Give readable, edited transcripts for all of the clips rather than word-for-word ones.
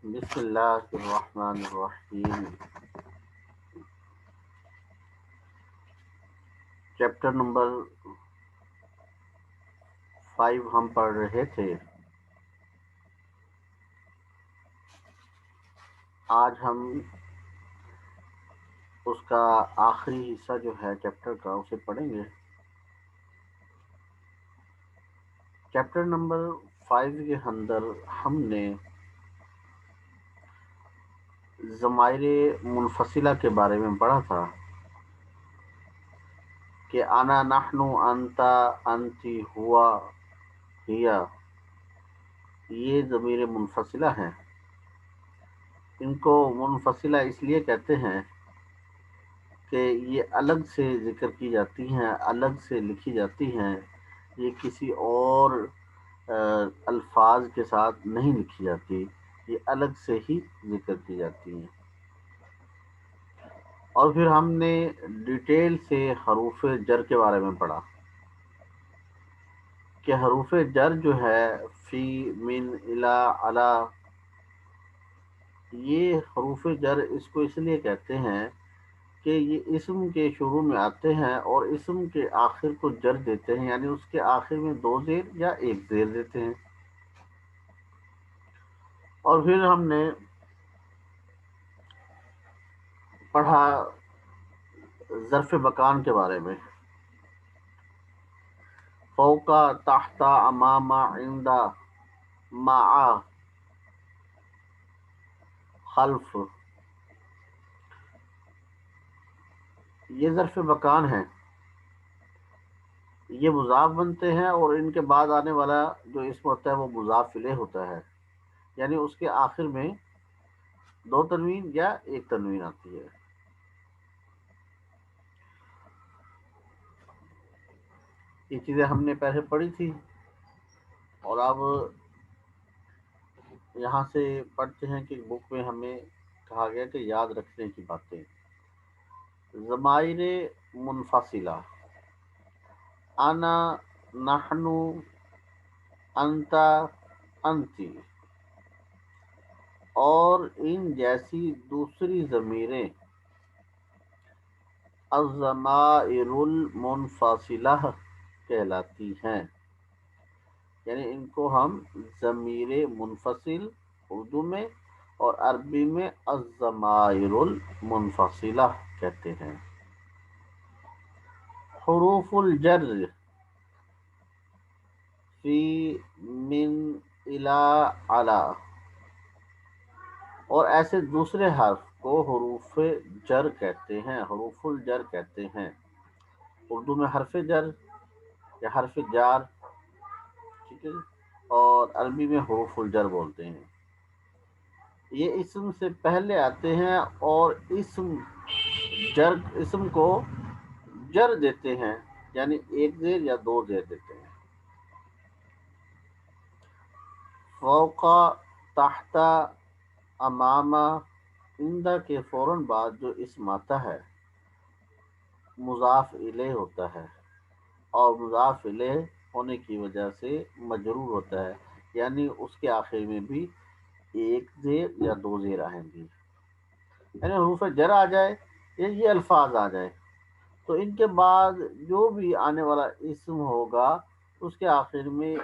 بسم اللہ الرحمن الرحیم۔ چیپٹر نمبر 5 ہم پڑھ رہے تھے۔ آج ہم اس کا آخری حصہ جو ہے چیپٹر کا اسے پڑھیں گے۔ چیپٹر نمبر 5 کے اندر ہم نے ضمائر منفصلہ کے بارے میں پڑھا تھا کہ انا، نحن، انتا، انتی، ہوا، ہیا، یہ ضمیر منفصلہ ہیں۔ ان کو منفصلہ اس لیے کہتے ہیں کہ یہ الگ سے ذکر کی جاتی ہیں، الگ سے لکھی جاتی ہیں، یہ کسی اور الفاظ کے ساتھ نہیں لکھی جاتی، یہ الگ سے ہی ذکر کی جاتی ہیں۔ اور پھر ہم نے ڈیٹیل سے حروف جر کے بارے میں پڑھا کہ حروف جر جو ہے فی، من، الی، علی، یہ حروف جر اس کو اس لیے کہتے ہیں کہ یہ اسم کے شروع میں آتے ہیں اور اسم کے آخر کو جر دیتے ہیں، یعنی اس کے آخر میں 2 زیر یا 1 زیر دیتے ہیں۔ اور پھر ہم نے پڑھا ظرف مکان کے بارے میں، فوقا، تحت، امام، عند، مع، خلف، یہ ظرف مکان ہیں، یہ مضاف بنتے ہیں اور ان کے بعد آنے والا جو اسم ہوتا ہے وہ مضاف الیہ ہوتا ہے، یعنی اس کے آخر میں 2 تنوین یا 1 تنوین آتی ہے۔ یہ چیزیں ہم نے پہلے پڑھی تھی اور اب یہاں سے پڑھتے ہیں کہ بک میں ہمیں کہا گیا کہ یاد رکھنے کی باتیں۔ ضمائر منفصلہ، انا، نحن، انتا، انتی اور ان جیسی دوسری ضمیریں الضمائر المنفصلہ کہلاتی ہیں، یعنی ان کو ہم ضمیر منفصل اردو میں اور عربی میں الضمائر المنفصلہ کہتے ہیں۔ حروف الجر فی، من، الی، علی اور ایسے دوسرے حرف کو حروف جر کہتے ہیں، حروف الجر کہتے ہیں۔ اردو میں حرف جر یا حرف جار، ٹھیک ہے، اور عربی میں حروف الجر بولتے ہیں۔ یہ اسم سے پہلے آتے ہیں اور اسم کو جر دیتے ہیں، یعنی 1 زیر یا 2 زیر دیتے ہیں۔ فوقا، تحت، امام، عند کے فوراً بعد جو اسم آتا ہے مضاف الیہ ہوتا ہے، اور مضاف الیہ ہونے کی وجہ سے مجرور ہوتا ہے، یعنی اس کے آخر میں بھی 1 زیر یا 2 زیر آئیں گی، یعنی حروف جر آ جائے یا یہ الفاظ آ جائے تو ان کے بعد جو بھی آنے والا اسم ہوگا اس کے آخر میں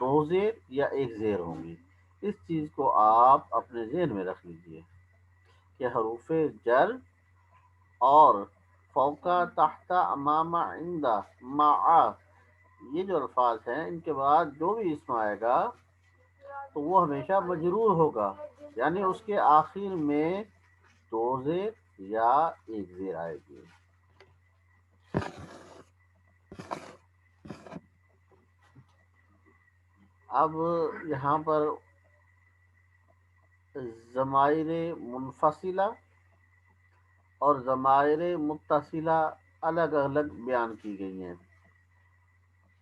2 زیر یا 1 زیر ہوں گی۔ اس چیز کو آپ اپنے ذہن میں رکھ لیجئے کہ حروف جر اور فوقا، تحت، امام، عند، مع، یہ جو الفاظ ہیں ان کے بعد جو بھی اسم آئے گا تو وہ ہمیشہ مجرور ہوگا، یعنی اس کے آخر میں 2 زیر یا 1 زیر آئے گی۔ اب یہاں پر ضمائر منفصلہ اور ضمائر متصلہ الگ الگ بیان کی گئی ہیں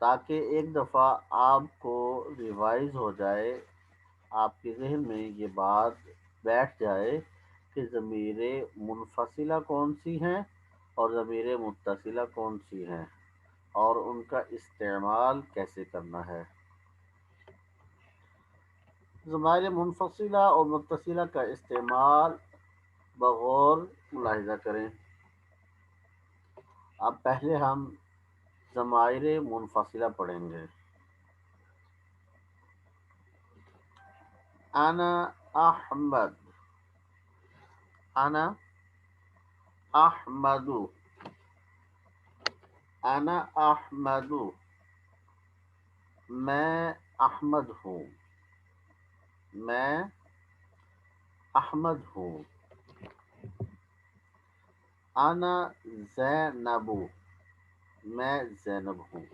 تاکہ ایک دفعہ آپ کو ریوائز ہو جائے، آپ کے ذہن میں یہ بات بیٹھ جائے کہ ضمیر منفصلہ کون سی ہیں اور ضمیر متصلہ کون سی ہیں اور ان کا استعمال کیسے کرنا ہے۔ ضمائر منفصلہ اور متصلہ کا استعمال بغور ملاحظہ کریں۔ اب پہلے ہم ضمائر منفصلہ پڑھیں گے۔ انا احمد، انا احمد، انا احمد، میں احمد ہوں، میں احمد ہوں۔ انا زینب، میں زینب ہوں۔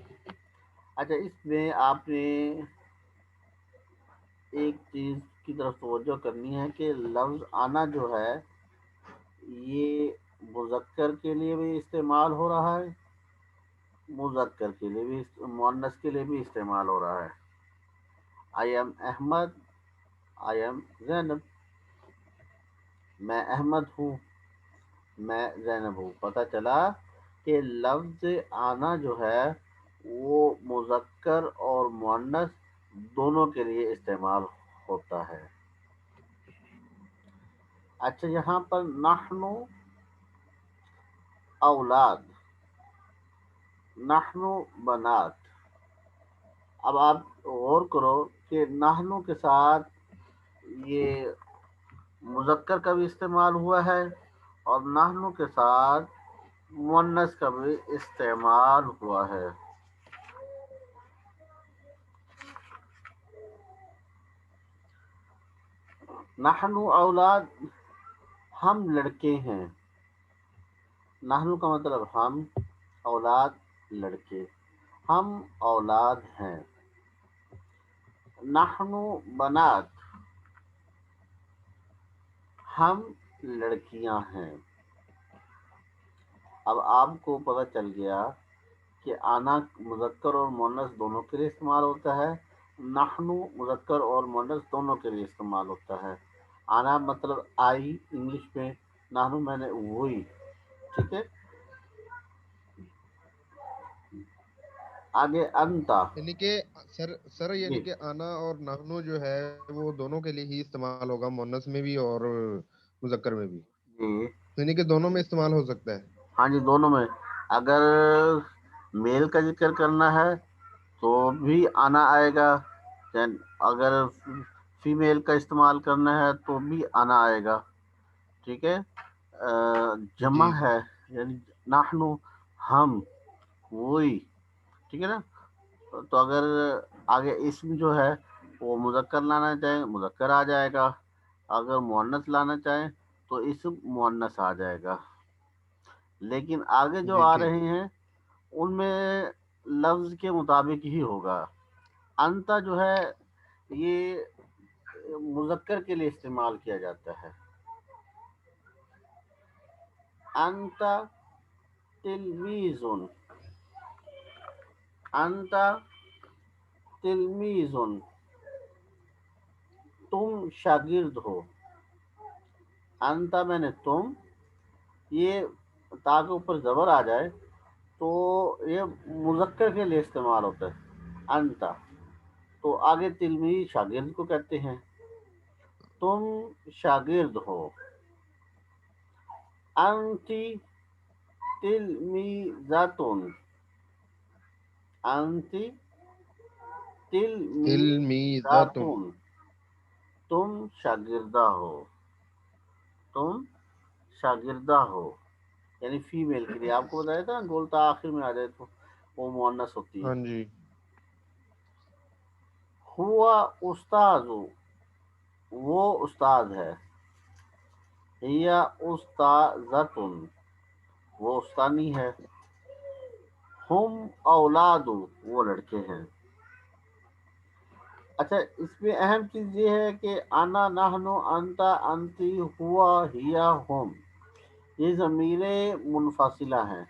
اچھا، اس میں آپ نے ایک چیز کی طرف توجہ کرنی ہے کہ لفظ آنا جو ہے یہ مذکر کے لیے بھی استعمال ہو رہا ہے، مذکر کے لیے بھی، مؤنث کے لیے بھی استعمال ہو رہا ہے۔ I am Ahmed, I am Zainab, میں احمد ہوں، میں زینب ہوں۔ پتہ چلا کہ لفظ آنا جو ہے وہ مذکر اور مؤنث دونوں کے لیے استعمال ہوتا ہے۔ اچھا، یہاں پر نحن اولاد، نحن بنات۔ اب آپ غور کرو کہ نحن کے ساتھ یہ مذکر کا بھی استعمال ہوا ہے اور نحن کے ساتھ مؤنث کا بھی استعمال ہوا ہے۔ نحن اولاد، ہم لڑکے ہیں، نحن کا مطلب ہم، اولاد لڑکے، ہم اولاد ہیں۔ نحن بنات، ہم لڑکیاں ہیں۔ اب آپ کو پتہ چل گیا کہ آنا مذکر اور مؤنث دونوں کے لیے استعمال ہوتا ہے، نحن مذکر اور مؤنث دونوں کے لیے استعمال ہوتا ہے۔ آنا مطلب آئی انگلش میں، نحن میں نے وہی، ٹھیک ہے۔ آگے انتا، یعنی کہ سر یعنی جی کہ آنا اور نحنو جو ہے وہ دونوں کے لیے ہی استعمال ہوگا، مؤنث میں بھی اور مذکر میں بھی، جی، یعنی کہ دونوں میں استعمال ہو سکتا ہے۔ ہاں جی، دونوں میں۔ اگر میل کا ذکر کرنا ہے تو بھی آنا آئے گا، اگر فیمیل کا استعمال کرنا ہے تو بھی آنا آئے گا، ٹھیک ہے۔ جمع جی ہے یعنی نحن، ہم، وہی، ٹھیک ہے نا۔ تو اگر آگے اسم جو ہے وہ مذکر لانا چاہیں مذکر آ جائے گا، اگر مؤنث لانا چاہیں تو اسم مؤنث آ جائے گا۔ لیکن آگے جو جی آ ٹھیک۔ رہے ہیں ان میں لفظ کے مطابق ہی ہوگا۔ انتا جو ہے یہ مذکر کے لیے استعمال کیا جاتا ہے۔ انتا تلمیذ، انتا تلمیذ، تم شاگرد ہو۔ انتا میں نے تم، یہ تا کے اوپر زبر آ جائے تو یہ مذکر کے لیے استعمال ہوتا ہے انتا، تو آگے تلمیذ شاگرد کو کہتے ہیں، تم شاگرد ہو۔ انتی تلمیذاتن، انتی تلمیذاتن، تلمیذاتن، تم شاگردہ ہو، تم شاگردہ ہو، یعنی فیمیل کے لیے۔ آپ کو بتایا تھا نا گولتا آخر میں آ جائے تو وہ مؤنث ہوتی ہے۔ ہاں جی ہوا استاذ، وہ استاد ہے۔ ہی استاذتن، وہ استانی ہے۔ ہم اولاد، وہ لڑکے ہیں۔ اچھا، اس میں اہم چیز یہ ہے کہ انا، نحن، انتا، انتی، ہوا، ہیا، ہم، یہ ضمیریں منفصلہ ہیں۔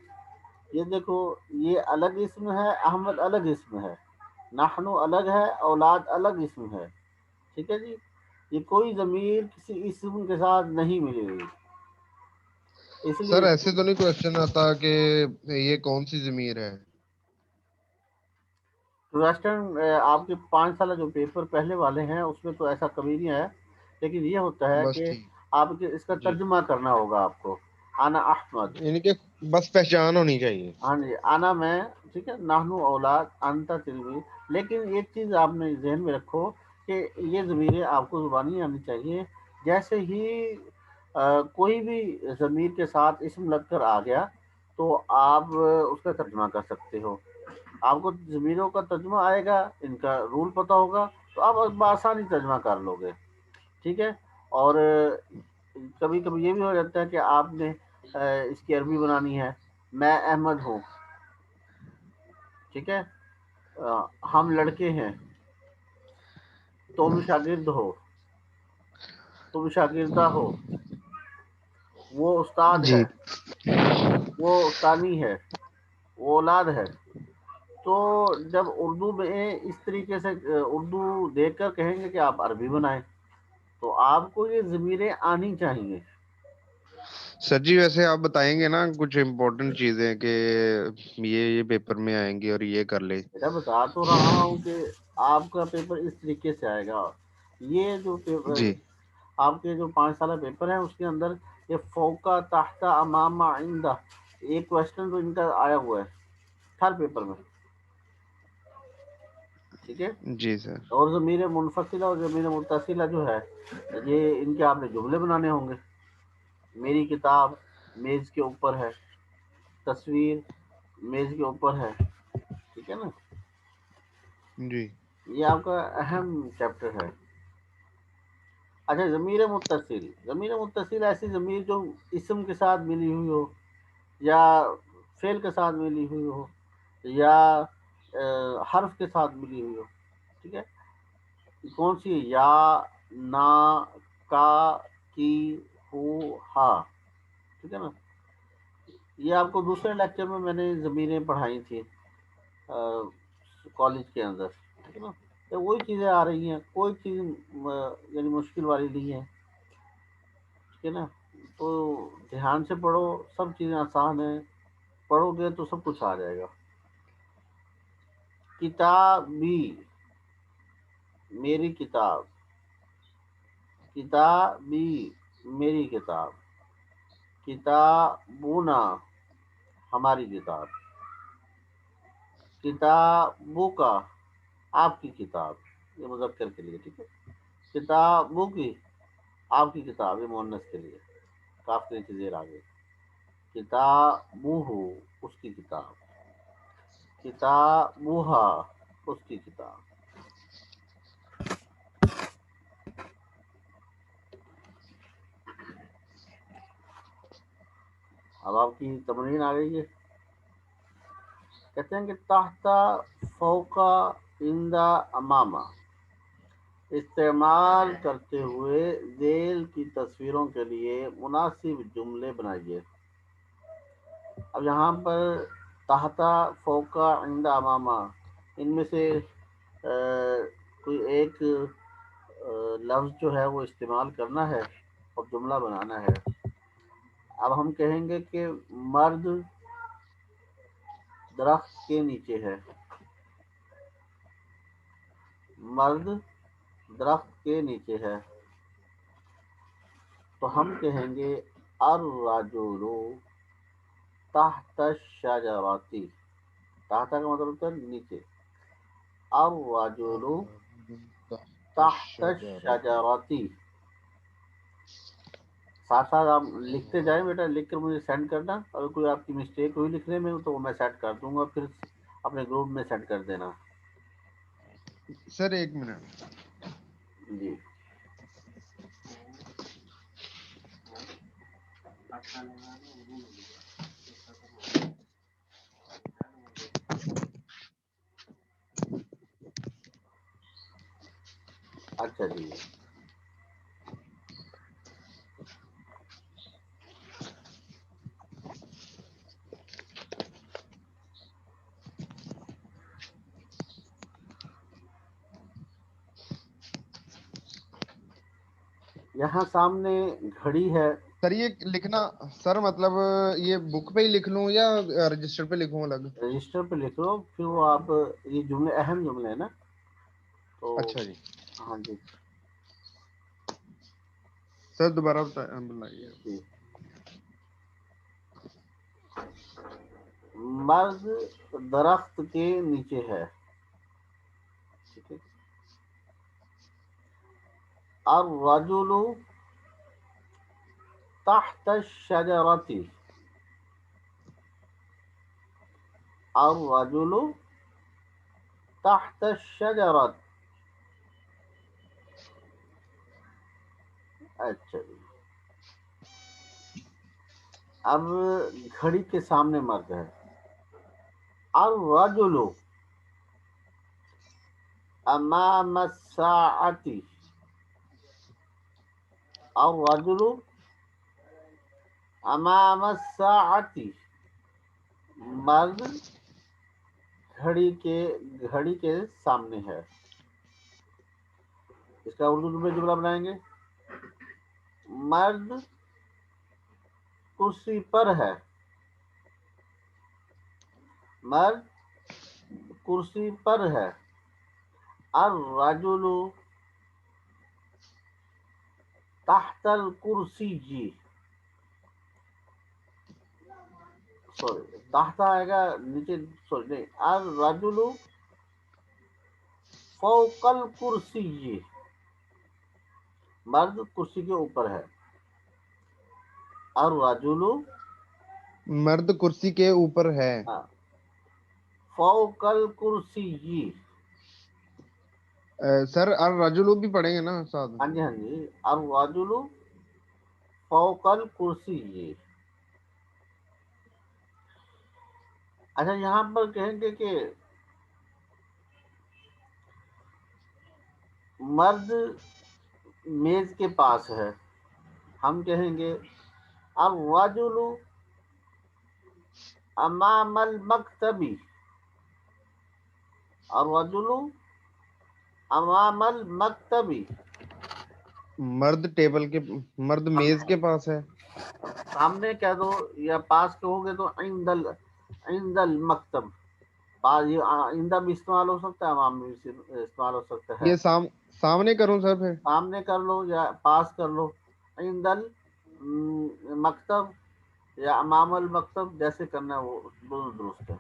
یہ دیکھو، یہ الگ اسم ہے، احمد الگ اسم ہے، نحن الگ ہے، اولاد الگ اسم ہے، ٹھیک ہے جی۔ یہ کوئی ضمیر کسی اسم کے ساتھ نہیں ملے گی، اس سر، لیے ایسے تو نہیں کوشچن آتا کہ یہ کون سی ضمیر ہے؟ ویسٹرن آپ کے 5 سالہ جو پیپر پہلے والے ہیں اس میں تو ایسا کبھی نہیں ہے، لیکن یہ ہوتا ہے بس کہ ٹھیک. آپ کے اس کا جی. ترجمہ کرنا ہوگا آپ کو. انا احمد. یعنی کہ بس پہچان ہونی چاہیے. ہاں جی، انا میں، ٹھیک ہے، نحنو اولاد انتا تلوی. لیکن ایک چیز آپ نے ذہن میں رکھو کہ یہ ضمیریں آپ کو زبانی آنی چاہیے. جیسے ہی کوئی بھی ضمیر کے ساتھ اسم لگ کر آ گیا تو آپ اس کا ترجمہ کر سکتے ہو. آپ کو ضمیروں کا ترجمہ آئے گا، ان کا رول پتہ ہوگا تو آپ بآسانی ترجمہ کر لو گے. ٹھیک ہے. اور کبھی کبھی یہ بھی ہو جاتا ہے کہ آپ نے اس کی عربی بنانی ہے. میں احمد ہوں، ٹھیک ہے، ہم لڑکے ہیں، تم شاگرد ہو، تم شاگردہ ہو، وہ استاد جی. ہے، وہ استانی ہے، وہ اولاد ہے. تو جب اردو میں اس طریقے سے اردو دیکھ کر کہیں گے کہ آپ عربی بنائیں تو آپ کو یہ ضمیریں آنی چاہیے. سر جی ویسے آپ بتائیں گے نا کچھ امپورٹنٹ چیزیں کہ یہ پیپر میں آئیں گی اور یہ کر لے. بیٹا بتا تو رہا ہوں کہ آپ کا پیپر اس طریقے سے آئے گا. یہ جو پیپر جی. آپ کے جو 5 سالہ پیپر ہیں اس کے اندر یہ فوقا تحت امام آئندہ ایک کوشچن تو ان کا آیا ہوا ہے ہر پیپر میں. ٹھیک ہے. جی سر. اور ضمیر منفصلہ اور ضمیر متصلہ جو ہے یہ ان کے آپ نے جملے بنانے ہوں گے. میری کتاب میز کے اوپر ہے، تصویر میز کے اوپر ہے. ٹھیک ہے نا. جی. یہ آپ کا اہم چیپٹر ہے. اچھا، ضمیر متصل ایسی ضمیر جو اسم کے ساتھ ملی ہوئی ہو یا فعل کے ساتھ ملی ہوئی ہو یا حرف کے ساتھ ملی ہوئی ہو. ٹھیک ہے. کون سی؟ یا، نا، کا، کی، ہو، ہا. ٹھیک ہے نا. یہ آپ کو دوسرے لیکچر میں نے ضمیریں پڑھائی تھی کالج کے اندر. ٹھیک ہے نا. تو وہی چیزیں آ رہی ہیں، کوئی چیز یعنی مشکل والی نہیں ہے. ٹھیک ہے نا. تو دھیان سے پڑھو، سب چیزیں آسان ہیں. پڑھو گے تو سب کچھ آ جائے گا. کتابی، میری کتاب. کتابی، میری کتاب. کتابونا، ہماری کتاب. کتابوں کا، آپ کی کتاب. یہ مذکر کے لیے. ٹھیک ہے. کتابوں کی، آپ کی کتاب. یہ مؤنث کے لیے کاف کے نیچے زیر آ گئی. کتابوہ، اس کی کتاب. کتابوہا، اس کی کتاب. اب آپ کی تمرین آ گئی ہے. کہتے ہیں کہ تحت، فوقا، عندہ، امامہ استعمال کرتے ہوئے ذیل کی تصویروں کے لیے مناسب جملے بنائیے. اب یہاں پر تحت، فوقا، عندہ، امامہ، ان میں سے کوئی ایک لفظ جو ہے وہ استعمال کرنا ہے اور جملہ بنانا ہے. اب ہم کہیں گے کہ مرد درخت کے نیچے ہے. مرد درخت کے نیچے ہے. تو ہم کہیں گے الرجل تحت الشجرۃ. تحت کا مطلب ہوتا ہے نیچے. الرجل تحت تحت الشجرۃ. الشجرۃ. ساتھ ساتھ آپ لکھتے جائیں بیٹا، لکھ کر مجھے سینڈ کرنا. اگر کوئی آپ کی مسٹیک ہوئی لکھنے میں تو وہ میں سیٹ کر دوں گا، پھر اپنے گروپ میں سینڈ کر دینا. سر ایک منٹ. جی. اچھا جی. یہاں سامنے گھڑی ہے. سر یہ لکھنا، سر مطلب یہ بک پہ ہی لکھ لوں یا رجسٹر پہ لکھوں الگ؟ رجسٹر پہ لکھ لو، پھر وہ آپ یہ جملے اہم جملے ہیں نا، تو اچھا جی ہاں جی سر دوبارہ بلائیے. جی. مرد درخت کے نیچے ہے، ٹھیک ہے. الرجل تحت الشجرة، الرجل تحت الشجرة. اچھا جی. اب گھڑی کے سامنے مرد ہے. الرجل امام الساعة، الرجل امام الساعة، مرد گھڑی کے سامنے ہے. اس کا اردو میں جملہ بنائیں گے. مرد کرسی پر ہے، مرد کرسی پر ہے. الرجل تحت الکرسی، سوری تحت آئے گا نیچے، سوری نہیں، الرجل فوق الکرسی، مرد کرسی کے اوپر ہے. الرجل مرد کرسی کے اوپر ہے. فوق الکرسی. سر الرجل بھی پڑھیں گے نا ساتھ؟ ہاں جی ہاں جی. الرجل فوق الکرسی. اچھا یہاں پر کہیں گے کہ مرد میز کے پاس ہے، ہم کہیں گے الرجل امام المکتب، الرجل امام المکتب. مرد میز کے پاس ہے. سامنے کہہ دو یا پاس کہو گے تو عند المکتب. آئندہ بھی استعمال ہو سکتا ہے، امام بھی استعمال ہو سکتا ہے. یہ سامنے کروں سر پھر؟ سامنے کر لو یا پاس کر لو. عند المکتب یا امام المکتب، جیسے کرنا ہے وہ دونوں درست ہے.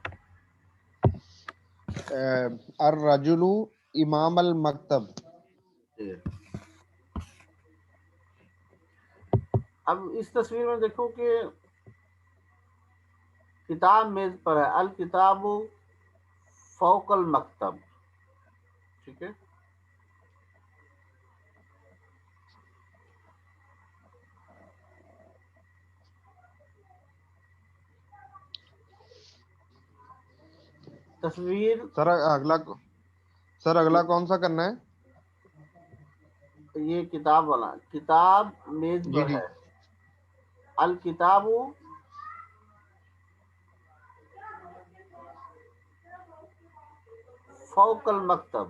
الرجل امام المکتب. جی. اب اس تصویر میں دیکھو کہ کتاب میز پر ہے، الکتاب فوق المکتب، ٹھیک ہے. تصویر سر اگلا کون سا کرنا ہے؟ یہ کتاب والا، کتاب میز جی پر جی. ہے، الکتاب فوق المکتب.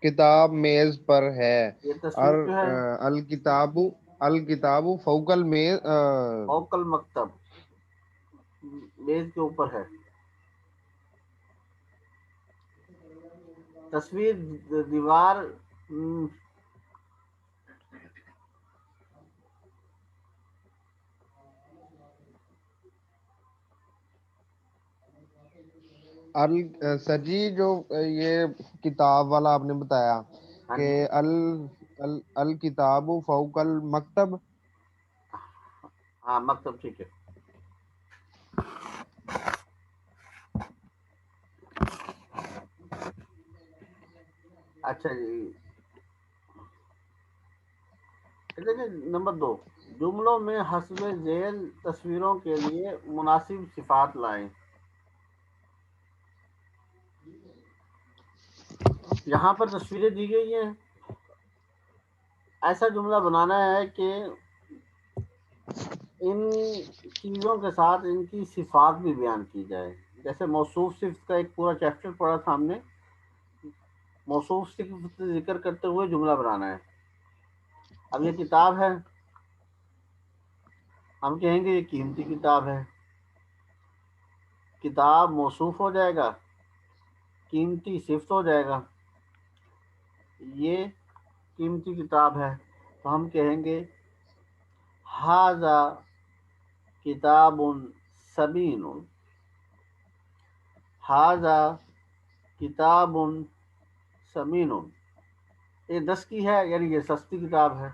کتاب میز پر ہے. یہ تصویر اور جو ہے الکتاب فوق المیز. فوق المکتب، میز کے اوپر ہے. تصویر دیوار سر جی جو یہ کتاب والا آپ نے بتایا ہاں کہ جی الکتاب فوق المکتب. ہاں مکتب، ٹھیک ہے. اچھا جی. دیکھیں نمبر 2، جملوں میں حسب ذیل تصویروں کے لیے مناسب صفات لائیں. یہاں پر تصویریں دی گئی ہیں، ایسا جملہ بنانا ہے کہ ان چیزوں کے ساتھ ان کی صفات بھی بیان کی جائے. جیسے موصوف صفت کا ایک پورا چیپٹر پڑھا تھا ہم نے، موصوف صفت ذکر کرتے ہوئے جملہ بنانا ہے. اب یہ کتاب ہے، ہم کہیں گے یہ قیمتی کتاب ہے، کتاب موصوف ہو جائے گا، قیمتی صفت ہو جائے گا، یہ قیمتی کتاب ہے تو ہم کہیں گے ھذا کتاب ثمین، ھذا کتاب ثمین، یہ 10 کی ہے یعنی یہ سستی کتاب ہے،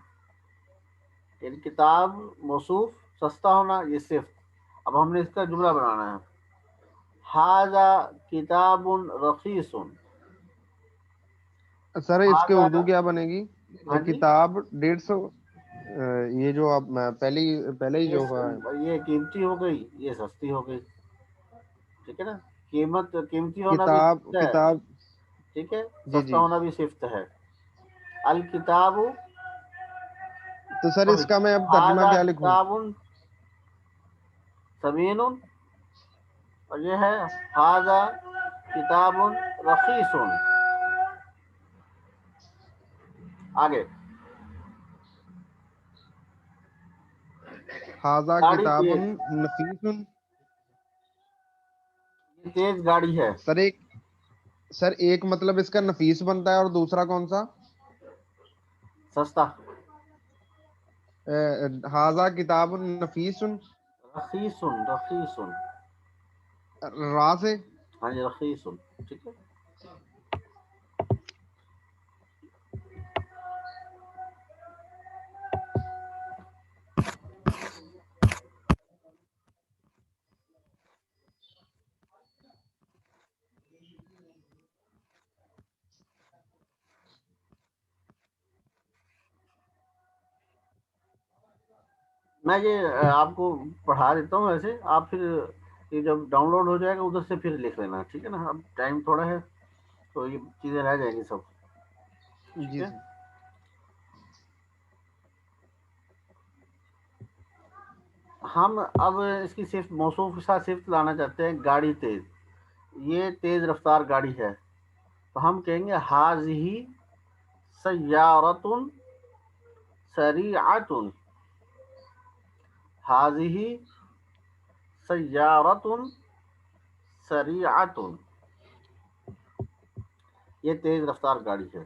یعنی کتاب موصوف سستا ہونا یہ صفت۔ اب ہم نے اس کا جملہ بنانا ہے، ھذا کتاب رخیص، سر اس کے ھذا، اردو کیا بنے گی؟ ہاں جی، کتاب 150، یہ جو آپ پہلے ہی جو ہوا ہے۔ یہ قیمتی ہو گئی، یہ سستی ہو گئی، ٹھیک ہے نا، قیمتی ہونا بھی کتاب صفت ہے، کتاب ٹھیک ہے، جی سستا جی، ہونا بھی صفت ہے۔ الکتاب، تو سر اس کا میں اب ترجمہ ھذا کیا لکھوں؟ کتاب ثمین، اور یہ ہے ھذا کتاب رخیص۔ آگے، ھذا گاڑی کتاب تیز، نفیس۔ یہ تیز گاڑی ہے، سر ایک مطلب اس کا نفیس بنتا ہے اور دوسرا کون سا؟ سستا، ھذا کتاب نفیس، رخیص، رخیص، را سے۔ ہاں جی، رخیص، ٹھیک ہے۔ میں یہ آپ کو پڑھا دیتا ہوں، ایسے آپ پھر یہ جب ڈاؤن لوڈ ہو جائے گا ادھر سے پھر لکھ لینا، ٹھیک ہے نا، اب ٹائم تھوڑا ہے تو یہ چیزیں رہ جائیں گی سب، ٹھیک جی ہے۔ سر۔ ہم اب اس کی صرف موصوف کے ساتھ صرف لانا چاہتے ہیں، گاڑی تیز، یہ تیز رفتار گاڑی ہے تو ہم کہیں گے ھذہ سیارۃ سریعۃ، ھذہ سیارۃ سریعۃ، یہ تیز رفتار گاڑی ہے۔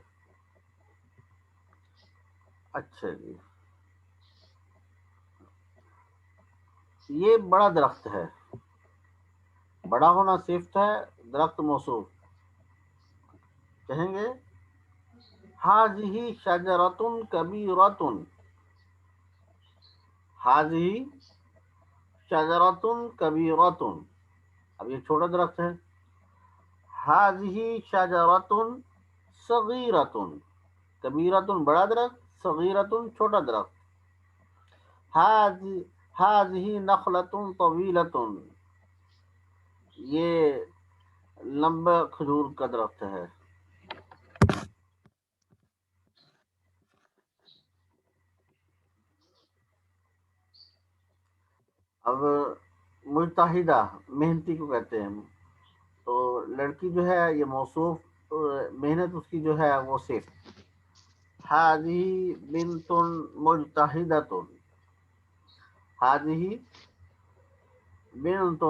اچھا جی، یہ بڑا درخت ہے، بڑا ہونا صفت ہے، درخت موصوف، کہیں گے ھذہ شجرۃ کبیرۃ، ھذہ شجرۃ کبیرۃ، اب یہ چھوٹا درخت ہے، ھذہ شجرۃ صغیرۃ، کبیرۃ بڑا درخت، صغیرۃ چھوٹا درخت، ھذہ نخلۃ طویلۃ، یہ لمبا کھجور کا درخت ہے۔ اب مجتہدہ محنتی کو کہتے ہیں، تو لڑکی جو ہے یہ موصوف، محنت اس کی جو ہے وہ صفت، ھذہ بنت مجتہدۃ، ھذہ بنت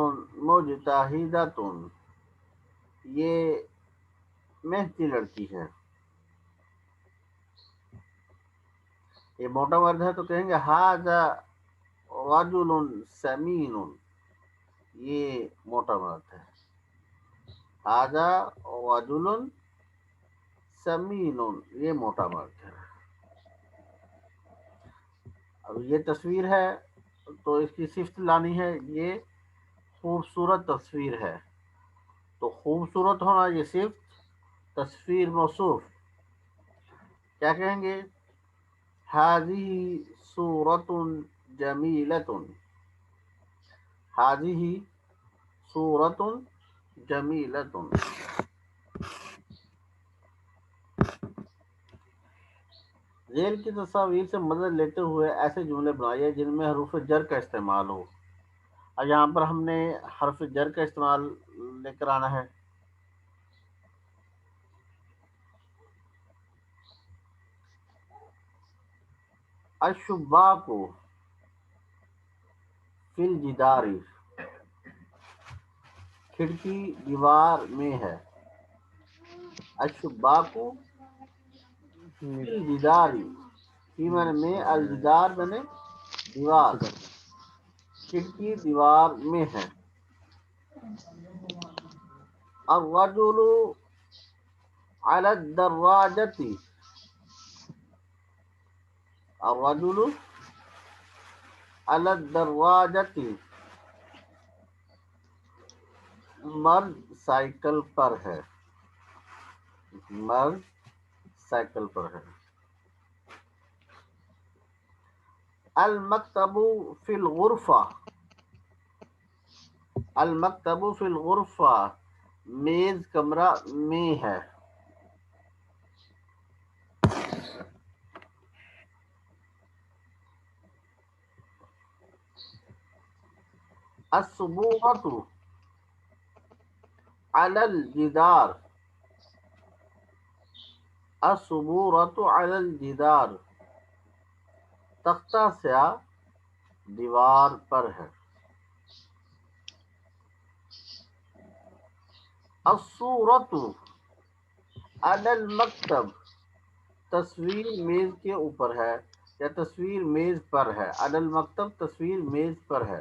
مجتہدۃ، یہ محنتی لڑکی ہے۔ یہ موٹا مرد ہے تو کہیں گے ھذا رجل سمین، یہ موٹا مرد ہے، ھذا رجل سمین، یہ موٹا مرد ہے۔ اب یہ تصویر ہے تو اس کی صفت لانی ہے، یہ خوبصورت تصویر ہے تو خوبصورت ہونا یہ صفت، تصویر موصوف، کیا کہیں گے ھذہ صورۃ جمیلۃ، ھذہ صورۃ جمیلۃ۔ ذیل کی تصاویر سے مدد لیتے ہوئے ایسے جملے بنائیے جن میں حروف جر کا استعمال ہو۔ اب یہاں پر ہم نے حرف جر کا استعمال لے کر آنا ہے، الشباک فی الجدار، کھڑکی دیوار میں ہے. الشباک فی الجدار، فی میں الجدار میں دیوار، کھڑکی دیوار میں ہے. الرجل علی الدراجۃ، الرجل علی الدراجۃ، مرد سائیکل پر ہے، مرد سائیکل پر ہے. المکتب فی الغرفہ، المکتب فی الغرفہ، میز کمرہ میں ہے. السبورۃ علی الجدار، السبورۃ علی الجدار، تختہ سیاہ دیوار پر ہے. الصورۃ علی المکتب، تصویر میز کے اوپر ہے یا تصویر میز پر ہے. علی المکتب تصویر میز پر ہے.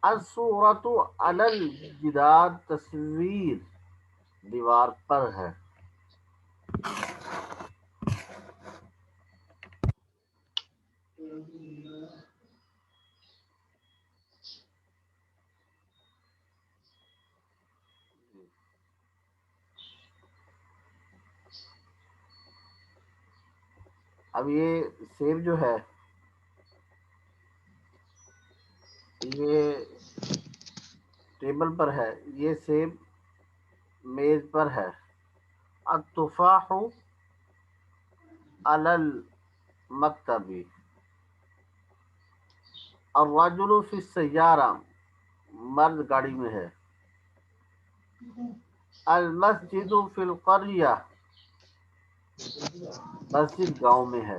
الصورۃ علی الجدار، تصویر دیوار پر ہے. اب یہ سیب جو ہے یہ ٹیبل پر ہے، یہ سیب میز پر ہے. التفاح علی المکتب، الرجل فی السیارہ، مرد گاڑی میں ہے. المسجد فی القریہ، مسجد گاؤں میں ہے.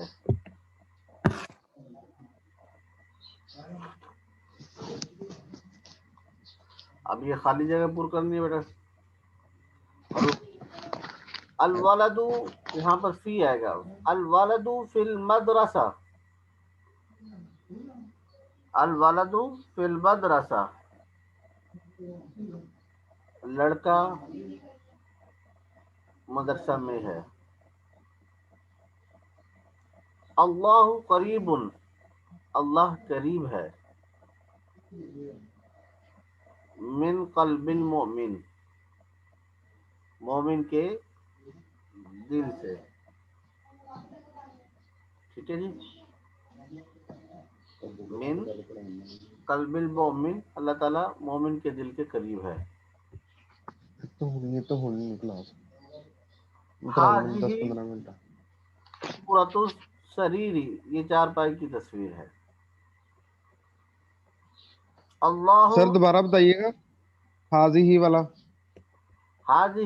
اب یہ خالی جگہ پر کرنی ہے بیٹا. الولد، یہاں پر فی آئے گا. الولد فی المدرسہ، الولد فی المدرسہ، لڑکا مدرسہ میں ہے. اللہ قریب، اللہ قریب ہے. من قلب المؤمن، مومن کے دل سے. ٹھیک ہے جی. من قلب المؤمن، اللہ تعالیٰ مومن کے دل کے قریب ہے. یہ تو ہونی ہے کلاس حاضہ 10-15 منٹ. صورت السریری، یہ چار پائی کی تصویر ہے. اللہ، سر دوبارہ بتائیے گا حاضی ہی والا. حاضہ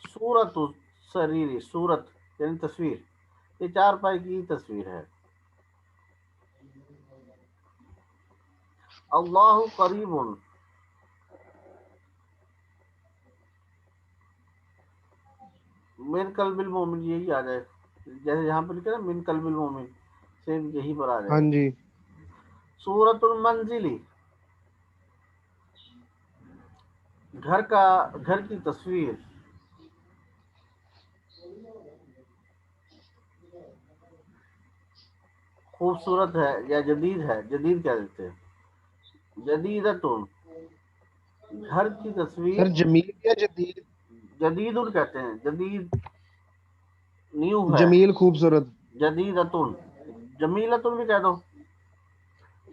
صورت السریری، صورت یعنی تصویر، یہ چار پائی کی تصویر ہے. اللہ قریب، من قلب المومن، یہی آ جائے جیسے یہاں پہ لکھا نا من قلب المومن، سیم یہی پر آ جائے ہاں گا. جی. سورۃ المنزل، گھر کی تصویر. خوبصورت ہے یا جدید ہے، جدید کہہ دیتے ہیں. جدیدۃ، گھر کی تصویر. سر جمیل یا جدید؟ جدید کہتے ہیں، جدید نیو ہے. جمیل خوبصورت. جدیدۃ، جمیلۃ بھی کہہ دو،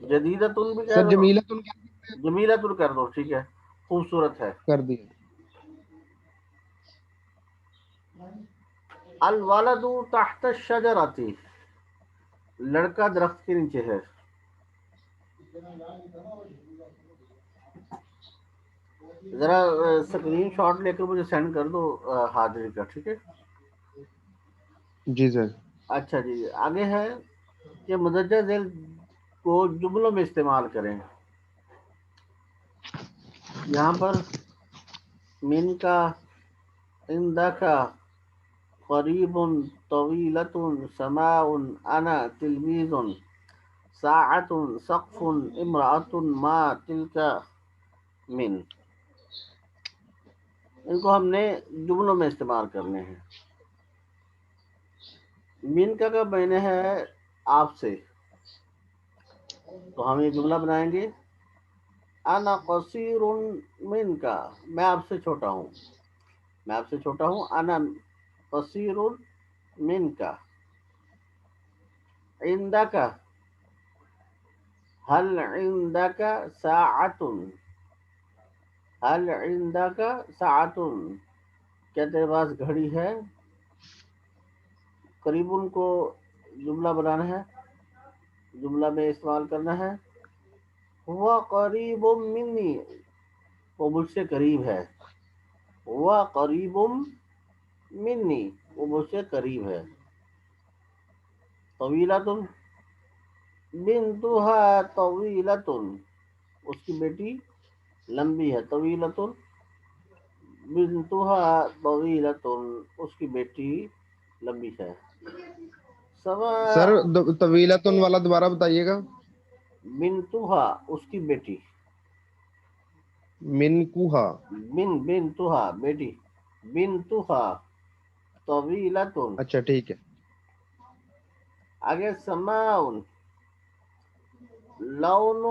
جدیدۃ بھی کہہ سر دو، جمیلہ تم کیا جمیلۃ کر دو، ٹھیک ہے. خوبصورت ہے. کر دیا. الولد تحت الشجرۃ، لڑکا درخت کے نیچے ہے. ذرا اسکرین شاٹ لے کر مجھے سینڈ کر دو حاضری کا، ٹھیک ہے. جی سر. اچھا جی آگے ہے کہ مدرجہ ذیل کو جملوں میں استعمال کریں. یہاں پر من کا، عندہ کا، قریب، طویلۃ، سماء، انا تلمیذ، ساعۃ، سقف، امرأۃ، ما تلک من. ان کو ہم نے جملوں میں استعمال کرنے ہیں. من کا معنی ہے آپ سے، تو ہم یہ جملہ بنائیں گے انا قصیر من کا، میں آپ سے چھوٹا ہوں، میں آپ سے چھوٹا ہوں. انا قصیر من کا. عندک، هل عندك ساعة، هل عندك ساعة، کیا تیرے پاس گھڑی ہے. قریب کو جملہ بنانا ہے، جملہ میں استعمال کرنا ہے. ہوا قریب منی، وہ مجھ سے قریب ہے. ہوا قریب منی، وہ مجھ سے قریب ہے. طویلۃ، بنتها طویلۃ، اس کی بیٹی لمبی ہے. طویلۃ بنتها طویلۃ، اس کی بیٹی لمبی ہے. سر سما طویلتن والا دوبارہ بتائیے گا. بنتها، اس کی بیٹی. من کوہا. بنتها بیٹی، بنتها طویلۃ. اچھا ٹھیک ہے. آگے سماء، لون،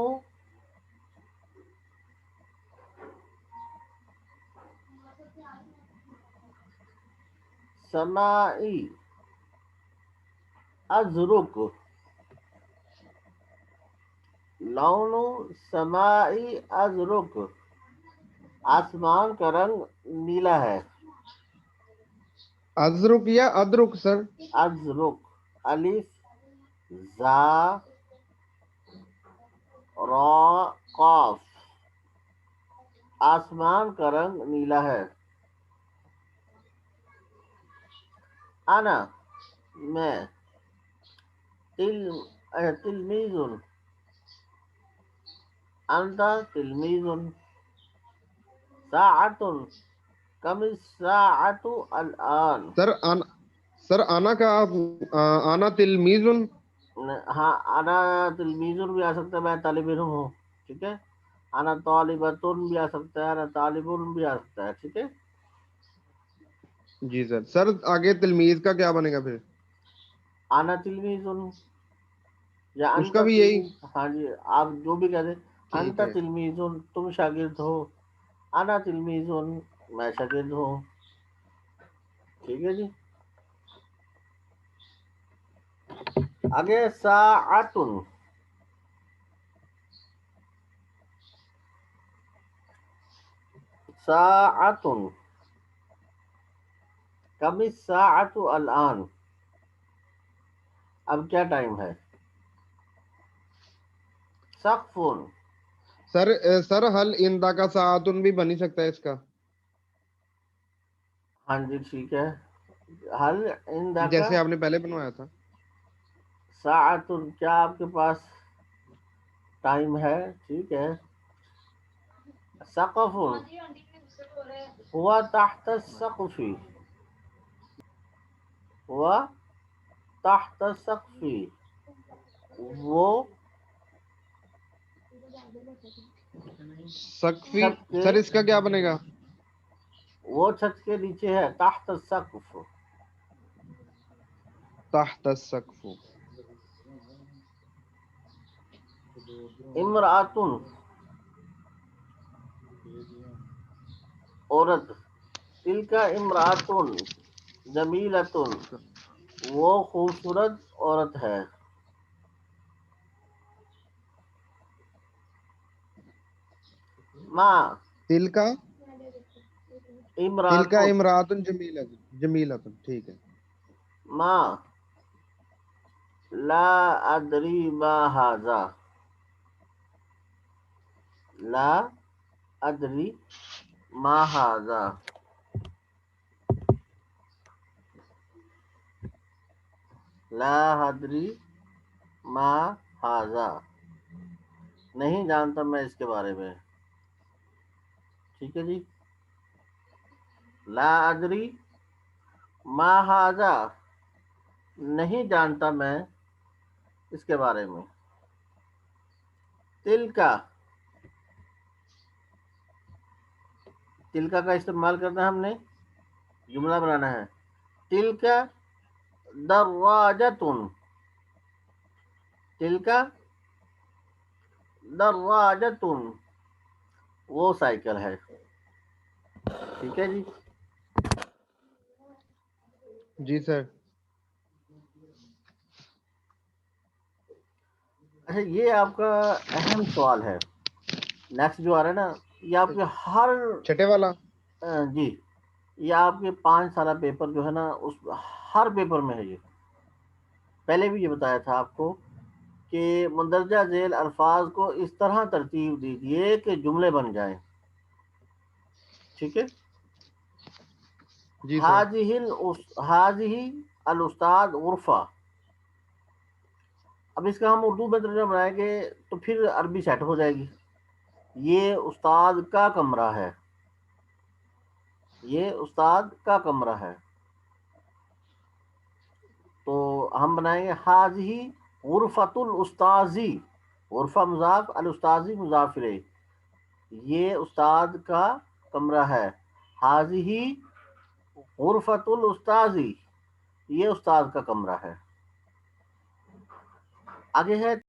سمائی، ازرق، لون سمائی ازرق، آسمان کا رنگ نیلا ہے. ازرق یا ادرک سر؟ ازرق، الف زا را قاف، آسمان کا رنگ نیلا ہے. انا، میں، تلمیذ، انت تلمیذ. ساعۃ، کم الساعۃ الآن. سر آنا کا آپ آنا تلمیذ. ہاں انا تلمیذ بھی آ سکتا ہے، میں طالب علم ہوں. ٹھیک ہے. انا طالبۃ بھی آ سکتا ہے، انا طالب بھی آ سکتا ہے. ٹھیک ہے. جی سر. سر آگے تلمیذ کا کیا بنے گا پھر؟ انا تلمیذ یا اس انت کا بھی یہی؟ تلمیذ. ہاں جی آپ جو بھی کہہ دیں. انت ٹھیک ہے. تلمیذ، تم شاگرد ہو. انا تلمیذ، میں شاگرد ہوں. ٹھیک ہے جی. آگے ساعۃ، ساعۃ، کم الساعۃ الآن، اب کیا ٹائم ہے. سقف. سر حل اندا کا ساعتن بھی بن ہی سکتا ہے اس کا. ہاں جی ٹھیک ہے. حل عندک جیسے آپ نے پہلے بنوایا تھا. ساعۃ، کیا آپ کے پاس ٹائم ہے. ٹھیک ہے. سقف، ہوا تحت السقف، ہوا تحت السقف، وہ سقفی. چھت کے، سر اس کا کیا بنے گا؟ وہ چھت کے نیچے ہے. تحت السقف. تحت السقف. امرأۃ، عورت. تلک امرأۃ جمیلۃ، وہ خوبصورت عورت ہے. ماں، تل کا امرأۃ، امراتن جمیلتن. ٹھیک ہے. ماں، لا ادری ما ھذا، لا ادری ما ھذا. لا ادری ما ہاذا، نہیں جانتا میں اس کے بارے میں. ٹھیک ہے جی. لا ادری ما ہاذا، نہیں جانتا میں اس کے بارے میں. تلکا، تلکا کا استعمال کرنا ہے ہم نے، جملہ بنانا ہے. تلکا دراجتن، تلکا دراجتن، وہ سائیکل ہے. ٹھیک ہے جی. جی سر. اچھا یہ آپ کا اہم سوال ہے. نیکسٹ جو آ رہا ہے نا، یہ آپ کے ہر چھٹے والا. جی، یہ آپ کے 5 سالہ پیپر جو ہے نا، اس ہر پیپر میں ہے. یہ پہلے بھی یہ بتایا تھا آپ کو کہ مندرجہ ذیل الفاظ کو اس طرح ترتیب دیجیے کہ جملے بن جائیں. ٹھیک ہے. جی سر. حاضی الاستاد غرفہ، اب اس کا ہم اردو میں ترجمہ بنائیں گے تو پھر عربی سیٹ ہو جائے گی. یہ استاد کا کمرہ ہے، یہ استاد کا کمرہ ہے. تو ہم بنائیں گے حاضی غرفۃ الاستاذی، غرفہ مضاف، الاستاذی مضاف الیہ، یہ استاد کا کمرہ ہے. حاضی غرفۃ الاستاذی، یہ استاد کا کمرہ ہے. آگے ہے